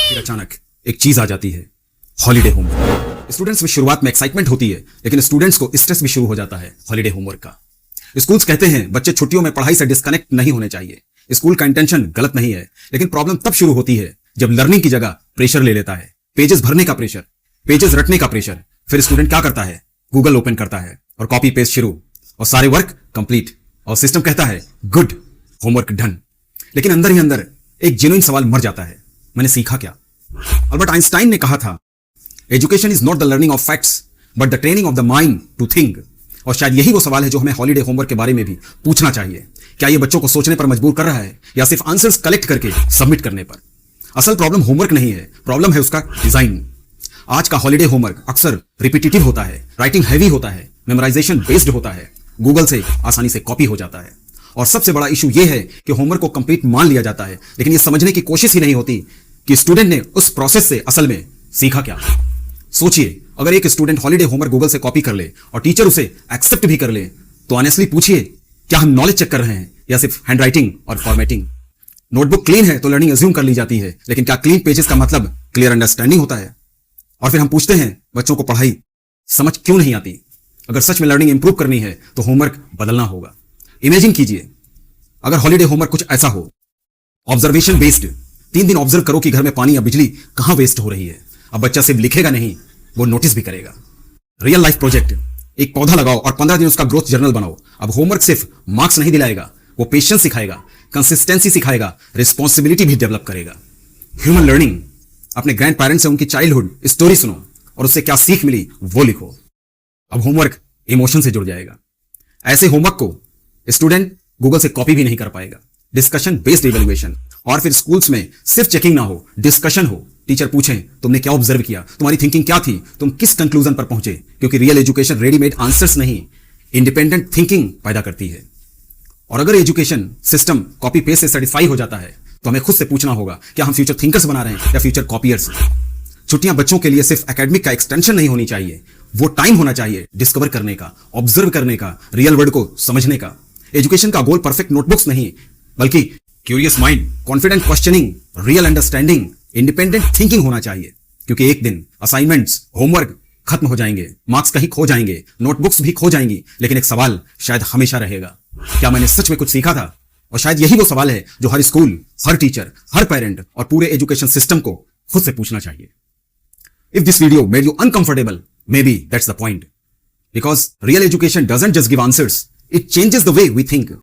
फिर अचानक एक चीज आ जाती है, हॉलीडे होमवर्क। स्टूडेंट्स में शुरुआत में एक्साइटमेंट होती है, लेकिन स्टूडेंट्स को स्ट्रेस भी शुरू हो जाता है हॉलीडे होमवर्क का। स्कूल्स कहते हैं बच्चे छुट्टियों में पढ़ाई से डिस्कनेक्ट नहीं होने चाहिए। स्कूल का इंटेंशन गलत नहीं है, लेकिन प्रॉब्लम तब शुरू होती है जब लर्निंग की जगह प्रेशर ले लेता है। पेजेस भरने का प्रेशर, पेजेस रटने का प्रेशर। फिर स्टूडेंट क्या करता है, गूगल ओपन करता है और कॉपी पेस्ट शुरू, और सारे वर्क कंप्लीट, और सिस्टम कहता है गुड, होमवर्क डन। लेकिन अंदर ही अंदर एक जेन्युइन सवाल मर जाता है, मैंने सीखा क्या? अल्बर्ट आइंस्टाइन ने कहा था, education is not the learning of facts but the training of the mind to think. और शायद यही वो सवाल है जो हमें हॉलीडे होमवर्क के बारे में भी पूछना चाहिए। क्या ये बच्चों को सोचने पर मजबूर कर रहा है, या सिर्फ आंसर्स कलेक्ट करके सबमिट करने पर? असल प्रॉब्लम होमवर्क नहीं है, प्रॉब्लम है उसका डिजाइन। आज का हॉलीडे होमवर्क अक्सर रिपीटिटिव होता है, राइटिंग हैवी होता है, मेमोराइजेशन बेस्ड होता है, गूगल से आसानी से कॉपी हो जाता है। और सबसे बड़ा इशू यह है कि होमवर्क को कंप्लीट मान लिया जाता है, लेकिन यह समझने की कोशिश ही नहीं होती कि स्टूडेंट ने उस प्रोसेस से असल में सीखा क्या। सोचिए, अगर एक स्टूडेंट हॉलीडे होमवर्क गूगल से कॉपी कर ले और टीचर उसे एक्सेप्ट भी कर ले, तो ऑनेस्टली पूछिए, क्या हम नॉलेज चेक कर रहे हैं या सिर्फ हैंडराइटिंग और फॉर्मेटिंग? नोटबुक क्लीन है तो लर्निंग अज्यूम कर ली जाती है, लेकिन क्या क्लीन पेजेस का मतलब क्लियर अंडरस्टैंडिंग होता है? और फिर हम पूछते हैं, बच्चों को पढ़ाई समझ क्यों नहीं आती? अगर सच में लर्निंग इंप्रूव करनी है तो होमवर्क बदलना होगा। इमेजिन कीजिए, अगर हॉलीडे होमवर्क कुछ ऐसा हो, ऑब्जर्वेशन बेस्ड। 3 दिन ऑब्जर्व करो कि घर में पानी या बिजली कहां वेस्ट हो रही है। अब बच्चा सिर्फ लिखेगा नहीं, वो नोटिस भी करेगा। रियल लाइफ प्रोजेक्ट, एक पौधा लगाओ और 15 दिन उसका ग्रोथ जर्नल बनाओ। अब होमवर्क सिर्फ मार्क्स नहीं दिलाएगा, वो पेशेंस सिखाएगा, कंसिस्टेंसी सिखाएगा, रिस्पॉन्सिबिलिटी भी डेवलप करेगा। ह्यूमन लर्निंग, अपने ग्रैंड पेरेंट्स से उनकी चाइल्डहुड स्टोरी सुनो और उससे क्या सीख मिली वो लिखो। अब होमवर्क इमोशन से जुड़ जाएगा। ऐसे होमवर्क को स्टूडेंट गूगल से कॉपी भी नहीं कर पाएगा। डिस्कशन बेस्ड इवैल्यूएशन, और फिर स्कूल्स में सिर्फ चेकिंग ना हो, डिस्कशन हो। टीचर पूछें, तुमने क्या ऑब्जर्व किया, तुम्हारी थिंकिंग क्या थी, तुम किस कंक्लूजन पर पहुंचे? क्योंकि रियल एजुकेशन रेडीमेड आंसर्स नहीं, इंडिपेंडेंट थिंकिंग पैदा करती है। और अगर एजुकेशन सिस्टम कॉपी पेस्ट से सेटिस्फाई हो जाता है, तो हमें खुद से पूछना होगा, क्या हम फ्यूचर थिंकर्स बना रहे हैं या फ्यूचर कॉपियर्स? छुट्टियां बच्चों के लिए सिर्फ एकेडमिक का एक्सटेंशन नहीं होनी चाहिए, वो टाइम होना चाहिए डिस्कवर करने का, ऑब्जर्व करने का, रियल वर्ल्ड को समझने का। एजुकेशन का गोल परफेक्ट नोटबुक्स नहीं, बल्कि curious mind, confident questioning, real understanding, independent thinking होना चाहिए। क्योंकि एक दिन असाइनमेंट्स, होमवर्क खत्म हो जाएंगे, मार्क्स कहीं खो जाएंगे, नोटबुक्स भी खो जाएंगी, लेकिन एक सवाल शायद हमेशा रहेगा, क्या मैंने सच में कुछ सीखा था? और शायद यही वो सवाल है जो हर स्कूल, हर टीचर, हर पेरेंट और पूरे एजुकेशन सिस्टम को खुद से पूछना चाहिए। If this video made you uncomfortable, maybe that's the point. Because real education doesn't just give answers, it changes the way we think.